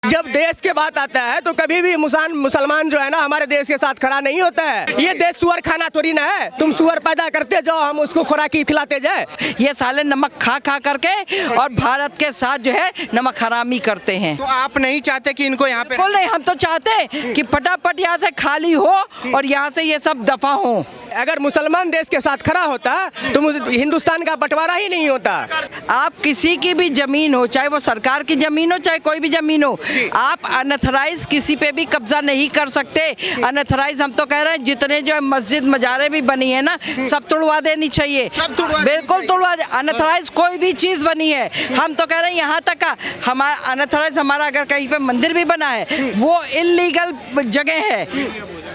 जब देश के बात आता है तो कभी भी मुसलमान जो है ना हमारे देश के साथ खड़ा नहीं होता है। ये देश सुअर खाना थोड़ी ना है, तुम सुअर पैदा करते जाओ हम उसको खुराकी खिलाते जाए। ये साले नमक खा खा करके और भारत के साथ जो है नमक हरामी करते हैं। तो आप नहीं चाहते कि इनको यहाँ पे? बिल्कुल नहीं, हम तो चाहते हैं कि फटाफट यहाँ से खाली हो और यहाँ से ये सब दफा हो। अगर मुसलमान देश के साथ खड़ा होता तो हिंदुस्तान का बंटवारा ही नहीं होता। आप किसी की भी जमीन हो, चाहे वो सरकार की जमीन हो चाहे कोई भी जमीन हो, आप अनथराइज किसी पे भी कब्जा नहीं कर सकते। अनथराइज हम तो कह रहे हैं जितने जो है मस्जिद मजारे भी बनी है ना सब तुड़वा देनी चाहिए, बिल्कुल तुड़वा। अनथराइज कोई भी चीज बनी है, हम तो कह रहे हैं यहाँ तक का हमारा अनथराइज हमारा अगर कहीं पे मंदिर भी बना है वो इलीगल जगह है,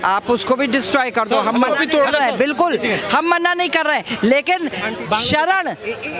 आप उसको भी डिस्ट्रॉय कर दो। हम मना नहीं कर रहे हैं, बिल्कुल हम मना नहीं कर रहे हैं, लेकिन शरण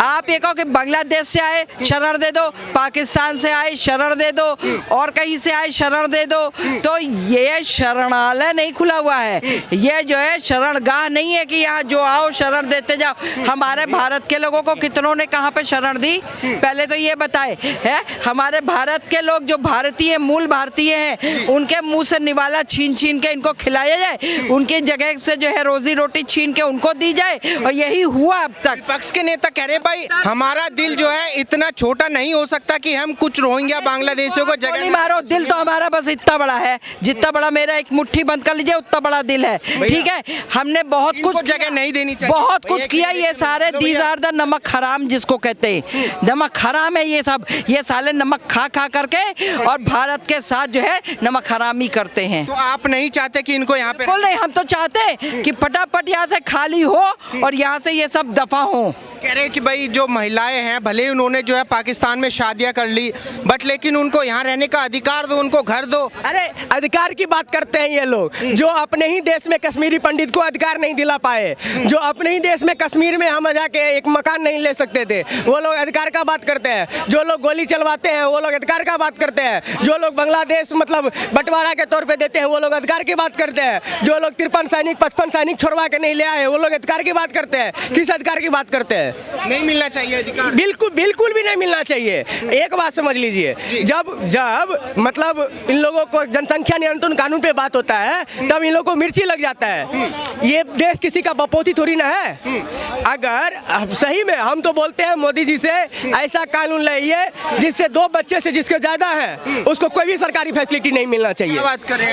आप ये कहो कि बांग्लादेश से आए शरण दे दो, पाकिस्तान से आए शरण दे दो और कहीं से आए शरण दे दो, तो ये शरणालय नहीं खुला हुआ है, ये जो है शरणगाह नहीं है कि यहाँ जो आओ शरण देते जाओ। हमारे भारत के लोगों को कितनों ने कहाँ पे शरण दी, पहले तो ये बताए है। हमारे भारत के लोग जो भारतीय मूल भारतीय हैं उनके मुंह से निवाला छीन छीन के इनको खिलाया जाए, उनकी जगह से जो है रोजी रोटी छीन के उनको दी जाए, और यही हुआ अब तक। विपक्ष के नेता कह रहे भाई हमारा दिल जो है इतना छोटा नहीं हो सकता कि हम कुछ रोहिंग्या बांग्लादेशियों को जगह नहीं मारो। दिल तो हमारा बस इतना बड़ा है, जितना बड़ा मेरा एक मुट्ठी बंद कर लीजिए उतना बड़ा दिल है, ठीक है। हमने बहुत कुछ जगह नहीं देनी चाहिए, बहुत कुछ किया। ये सारे दीज आर द नमक हराम जिसको कहते हैं, नमक हराम है ये सब। ये साले नमक खा खा करके और भारत के साथ जो है नमक हरामी करते हैं। तो आप नहीं चाहते कि इनको यहाँ पे? बिल्कुल नहीं, हम तो चाहते हैं कि फटाफट यहाँ से खाली हो और यहाँ से ये सब दफा हो। कह रहे हैं कि भाई जो महिलाएं हैं भले ही उन्होंने जो है पाकिस्तान में शादियां कर ली बट लेकिन उनको यहाँ रहने का अधिकार दो, उनको घर दो। अरे अधिकार की बात करते हैं ये लोग जो अपने ही देश में कश्मीरी पंडित को अधिकार नहीं दिला पाए, जो अपने ही देश में कश्मीर में हम जाके एक मकान नहीं ले सकते थे, वो लोग अधिकार का बात करते हैं। जो लोग गोली चलवाते हैं वो लोग अधिकार का बात करते हैं। जो लोग बांग्लादेश मतलब बंटवारा के तौर पे देते हैं वो लोग अधिकार की बात करते हैं। जो लोग 53 सैनिक 55 सैनिक छोड़वा के नहीं ले आए वो लोग अधिकार की बात करते हैं। किस अधिकार की बात करते हैं? नहीं मिलना चाहिए अधिकार, बिल्कुल बिल्कुल भी नहीं मिलना चाहिए। एक बात समझ लीजिए, जब मतलब इन लोगों को जनसंख्या नियंत्रण कानून पे बात होता है तब इन लोगों को मिर्ची लग जाता है। ये देश किसी का बपोती थोड़ी ना है। अगर सही में हम तो बोलते हैं मोदी जी से ऐसा कानून लाइए जिससे 2 बच्चे से जिसके ज्यादा है उसको कोई भी सरकारी फैसिलिटी नहीं मिलना चाहिए,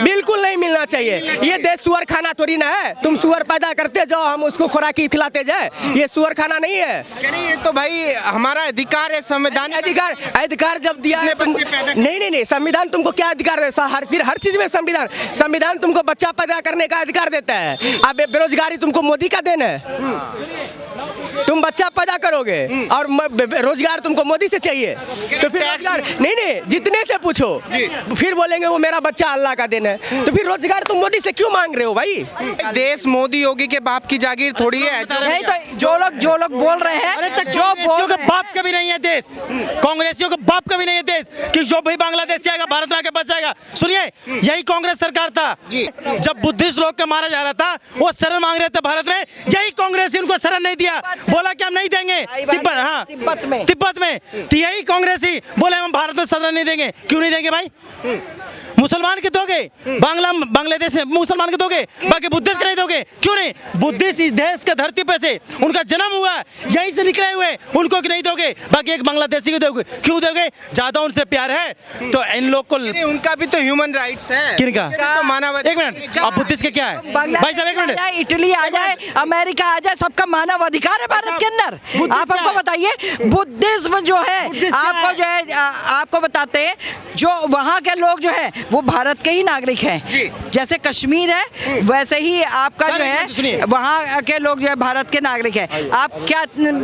बिल्कुल नहीं मिलना चाहिए। ये देश सुअर खाना थोड़ी ना है, तुम सुअर पैदा करते जाओ हम उसको खुराकी खिलाते जाए, ये सुअर खाना नहीं है। ये तो भाई हमारा अधिकार है, संविधान अधिकार जब दिया है नहीं, संविधान तुमको क्या अधिकार देता है? फिर हर चीज में संविधान तुमको बच्चा पैदा करने का अधिकार देता है। अब बेरोजगारी तुमको मोदी का देन है, तुम बच्चा पैदा करोगे और रोजगार तुमको मोदी से चाहिए तो फिर रोजगार नहीं जितने से पूछो फिर बोलेंगे वो मेरा बच्चा अल्लाह का देन है, तो फिर रोजगार तुम मोदी से क्यों मांग रहे हो भाई? देश मोदी योगी के बाप की जागीर थोड़ी है। नहीं तो जो लोग बोल रहे हैं जो के बाप का भी नहीं है देश, कांग्रेसियों के बाप का भी नहीं है देश कि जो भाई बांग्लादेश से आएगा भारत में आके बच जाएगा। सुनिए यही कांग्रेस सरकार था जब बुद्धिस्ट लोग को मारा जा रहा था वो शरण मांग रहे थे भारत में, यही कांग्रेस उनको शरण नहीं दिया, बोला कि हम नहीं देंगे तिब्बत में तो यही कांग्रेसी बोले हम भारत में शरण नहीं देंगे। क्यों नहीं देंगे भाई? मुसलमान के दोगे, बांग्लादेश में मुसलमान के दोगे, बाकी बुद्धिस्ट के नहीं दोगे। क्यों नहीं? बुद्धिस्ट इस देश के धरती पे से उनका जन्म हुआ यहीं से निकले हुए, उनको नहीं दोगे, बाकी एक बांग्लादेशी को दोगे। क्यों दोगे? ज्यादा उनसे प्यार है तो इन लोग को। उनका भी तो ह्यूमन राइट्स है। किनका? तो मानव। एक मिनट, अब बुद्धिस्ट के क्या है भाई साहब? एक मिनट, इटली आ जाए, अमेरिका आ जाए, सबका मानव अधिकार है भारत के अंदर। आप हमको बताइए बुद्धिज्म जो है आपको जो है आपको बताते हैं जो वहाँ के लोग जो है वो भारत के ही नागरिक हैं। जैसे कश्मीर है वैसे ही आपका जो है वहाँ के लोग जो है भारत के नागरिक हैं। आप क्या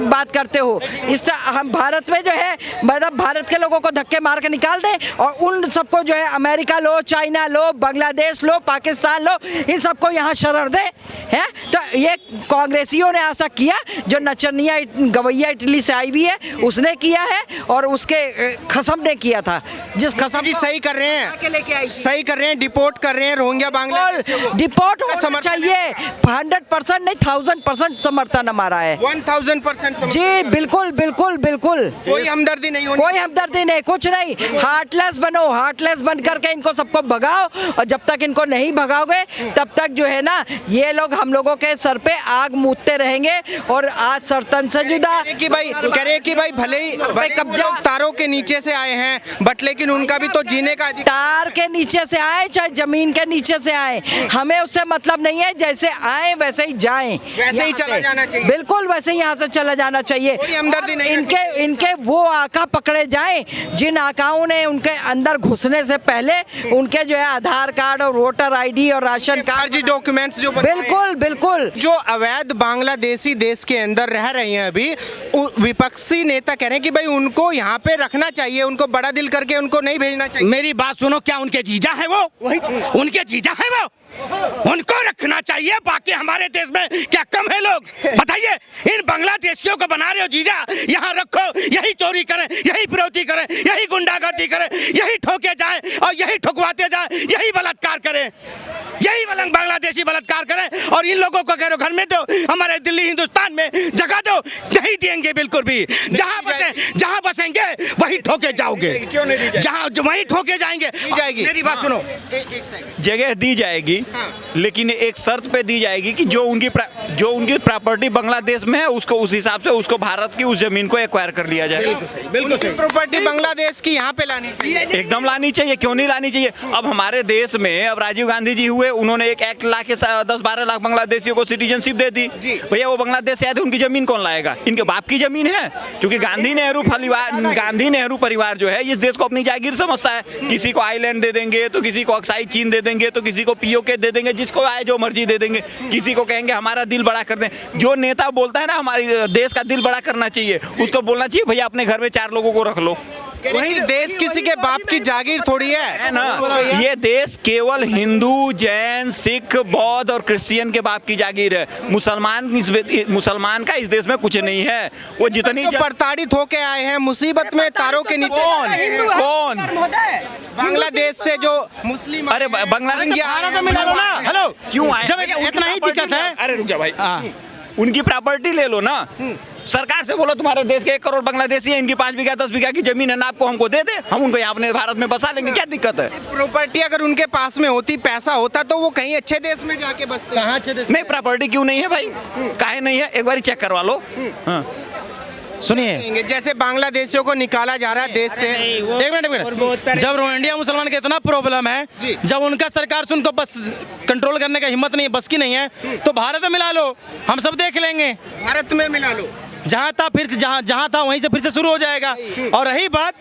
बात करते हो? इस हम भारत में जो है मतलब भारत के लोगों को धक्के मार के निकाल दें और उन सबको जो है अमेरिका लो, चाइना लो, बांग्लादेश लो, पाकिस्तान लो, इन सबको यहाँ शरण दें है? तो ये कांग्रेसियों ने ऐसा किया जो नचनिया गवैया इटली से आई हुई है, उसने किया है और उसके खसम ने किया था। जिस खसम जी सही कर रहे हैं, सही कर रहे हैं, डिपोर्ट कर रहे हैं रोहिंग्या बांग्लादेश। डिपोर्ट होना चाहिए। 100% नहीं 1000% समर्थन हमारा है। 1000% जी बिल्कुल बिल्कुल बिल्कुल। कोई हमदर्दी नहीं होनी, कोई हमदर्दी नहीं, कुछ नहीं। हार्टलेस बनो, हार्टलेस बन करके इनको सबको भगाओ, और जब तक इनको नहीं भगाओगे तब तक जो है ना ये लोग हम लोगों के सर पे आग मूदते रहेंगे। और आज सरतन से जुदा कह रहे कि भाई भले ही कब्जा तारों के नीचे से आए हैं बट लेकिन उनका भी तो जीने का अधिकार। तार के नीचे से आए चाहे जमीन के नीचे से आए, हमें उससे मतलब नहीं है। जैसे आए वैसे ही जाएं, वैसे ही चला जाना चाहिए। बिल्कुल वैसे ही यहाँ से चला जाना चाहिए। कोई हमदर्दी नहीं। इनके वो आका पकड़े जाएं जिन आकाओं ने उनके अंदर घुसने से पहले उनके जो है आधार कार्ड और वोटर आईडी और राशन कार्ड डॉक्यूमेंट्स जो बिल्कुल बिल्कुल। जो अवैध बांग्लादेशी देश के अंदर रह रहे हैं अभी, विपक्षी नेता कह रहे हैं कि भाई उनको यहाँ पे रखना चाहिए, उनको बड़ा दिल करके उनको नहीं भेजना चाहिए। मेरी बात सुनो, क्या उनके जीजा है वो? उनके जीजा है वो, उनको रखना चाहिए। बाकी हमारे देश में क्या कम है लोग? बताइए, इन बांग्लादेशियों को बना रहे हो जीजा, यहाँ रखो, यही चोरी करें, यही फिरौती करें, यही गुंडागर्दी करें, यही ठोके जाए और यही ठुकवाते जाए, यही बलात्कार करें, यही बांग्लादेशी बलात्कार करें। और इन लोगों को कह रहे हो घर में दो, हमारे दिल्ली हिंदुस्तान में जगह दो, नहीं देंगे बिल्कुल भी। जहाँ बसेंगे वही ठोके जाओगे, जहाँ वही ठोके जाएंगे। मेरी बात सुनो, जगह दी जाएगी लेकिन एक शर्त पे दी जाएगी कि जो उनकी प्रॉपर्टी बांग्लादेश में है उसको उस हिसाब से उसको भारत की उस जमीन को एक्वायर कर लिया जाए। बिल्कुल प्रॉपर्टी बांग्लादेश की यहाँ पे लानी चाहिए, एकदम लानी चाहिए। क्यों नहीं लानी चाहिए? अब हमारे देश में अब राजीव गांधी जी हुए, उन्होंने 1 लाख 10-12 लाख बांग्लादेशियों को सिटीजनशिप दे दी। भैया वो बांग्लादेश से आए थे, उनकी जमीन कौन लाएगा? इनके बाप की जमीन है। क्योंकि गांधी नेहरू परिवार जो है इस देश को अपनी जागीर समझता है। किसी को आइलैंड दे देंगे तो किसी को अक्साई चीन दे देंगे तो किसी को पीओके दे देंगे, जिसको आए जो मर्जी दे देंगे। किसी को कहेंगे हमारा दिल बड़ा कर दें। जो नेता बोलता है ना हमारे देश का दिल बड़ा करना चाहिए, उसको बोलना चाहिए भैया अपने घर में 4 लोगों को रख लो। वही देश किसी के बाप की जागीर थोड़ी है ना। ये देश केवल हिंदू, जैन, सिख, बौद्ध और क्रिश्चियन के बाप की जागीर है। मुसलमान का इस देश में कुछ नहीं है। वो जितनी प्रताड़ित होके आए हैं मुसीबत में तारों के नीचे। कौन बांग्लादेश से जो मुस्लिम, अरे बांग्लादेश हेलो क्यों आए? जब इतना ही दिक्कत है, अरे रुक जा भाई, उनकी प्रॉपर्टी ले लो ना। सरकार से बोलो तुम्हारे देश के 1 करोड़ बांग्लादेशी है, इनकी 5 बीघा 10 बीघा की जमीन है ना, आपको हमको दे दे, हम उनको यहाँ अपने भारत में बसा लेंगे। क्या दिक्कत है? प्रॉपर्टी अगर उनके पास में होती, पैसा होता तो वो कहीं अच्छे देश में जाके बसते। कहाँ अच्छे देश? नहीं, प्रॉपर्टी क्यों नहीं है भाई? काहे नहीं है? एक बार चेक करवा लो। सुनिए, जैसे बांग्लादेशियों को निकाला जा रहा है देश से। एक मिनट, जब रोहिंग्या मुसलमान का इतना प्रॉब्लम है, जब उनका सरकार से उनको बस कंट्रोल करने का हिम्मत नहीं है, बस की नहीं है, तो भारत में मिला लो, हम सब देख लेंगे। भारत में मिला लो, जहाँ था फिर जहाँ था वहीं से फिर से शुरू हो जाएगा। और रही बात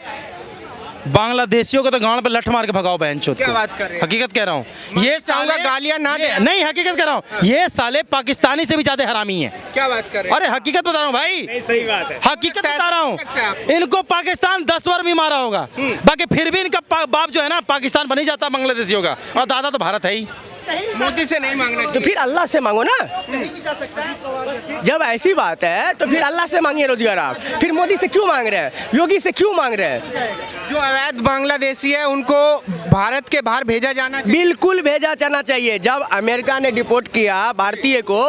बांग्लादेशियों को तो गांव पे लठ मार के भगाओ बहन चोद। क्या बात कर रहे हैं? हकीकत कह रह हूँ, ये चाहूंगा गालियां ना दे। नहीं, हकीकत कह रहा हूँ, ये साले पाकिस्तानी से भी ज्यादा हरामी है। क्या बात कर रहे हैं? अरे हकीकत बता रहा हूँ भाई, सही बात है, हकीकत बता रहा हूँ। इनको पाकिस्तान 10 बार भी मारा होगा, बाकी फिर भी इनका बाप जो है ना पाकिस्तान बन ही जाता बांग्लादेशियों का, और दादा तो भारत है ही। मोदी से नहीं मांगना तो फिर अल्लाह से मांगो ना। जब ऐसी बात है तो फिर अल्लाह से मांगिए रोजगार। आप फिर मोदी से क्यों मांग रहे हैं? योगी से क्यों मांग रहे हैं? जो अवैध बांग्लादेशी है उनको भारत के बाहर भेजा जाना चाहिए। बिल्कुल भेजा जाना चाहिए। जब अमेरिका ने डिपोर्ट किया भारतीय को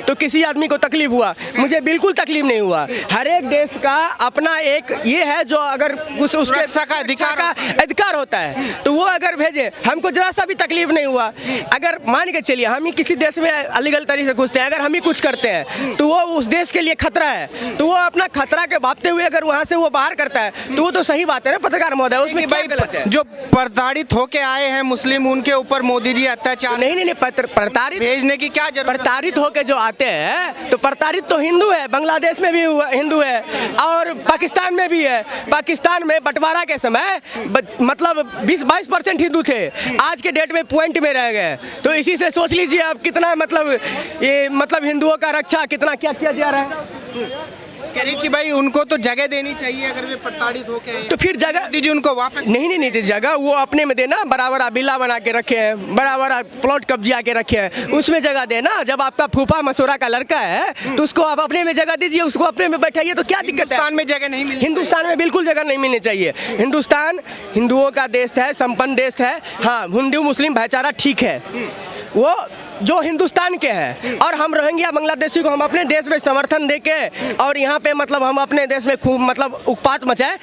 तो किसी आदमी को तकलीफ हुआ? मुझे बिल्कुल तकलीफ नहीं हुआ। हर एक देश का अपना एक ये है जो अगर उसके का अधिकार होता है तो वो अगर भेजे, हमको जरा सा भी तकलीफ नहीं हुआ। अगर मान के चलिए हम ही किसी देश में अलीगल तरीके से घुसते हैं, अगर हम ही कुछ करते हैं तो वो उस देश के लिए खतरा है, तो वो अपना खतरा के भापते हुए अगर वहाँ से वो बाहर करता है तो वो तो सही बात है ना पत्रकार महोदय, उसमें क्या गलत है? जो प्रताड़ित होके आए हैं मुस्लिम, उनके ऊपर मोदी जी अत्याचार नहीं, प्रताड़ित भेजने की क्या जरूरत? प्रताड़ित होके जो आते हैं तो प्रताड़ित तो हिंदू है, बांग्लादेश में भी हिंदू है और पाकिस्तान में भी है। पाकिस्तान में बंटवारा के समय मतलब 20-22% हिंदू थे, आज के डेट में पॉइंट में रह गए। तो इसी से सोच लीजिए अब कितना मतलब ये मतलब हिंदुओं का रक्षा कितना क्या किया जा रहा है। कह रहे कि भाई उनको तो जगह देनी चाहिए अगर वे प्रताड़ित होके आए हैं। तो फिर जगह दीजिए उनको वापस। नहीं जगह वो अपने में देना, बराबर बिल्ला बना के रखे हैं, बराबर प्लॉट कब्जा के रखे हैं, उसमें जगह देना। जब आपका फूफा मसूरा का लड़का है तो उसको आप अपने में जगह दीजिए, उसको अपने में बैठाइए, तो क्या दिक्कत है? हिंदुस्तान में जगह नहीं मिली। हिंदुस्तान में बिल्कुल जगह नहीं मिलनी चाहिए। हिंदुस्तान हिंदुओं का देश है, संपन्न देश है। हाँ, हिंदू मुस्लिम भाईचारा ठीक है, वो जो हिंदुस्तान के हैं। और हम रोहिंग्या बांग्लादेशी को हम अपने देश में समर्थन देके और यहाँ पे मतलब हम अपने देश में खूब मतलब उत्पात मचाए,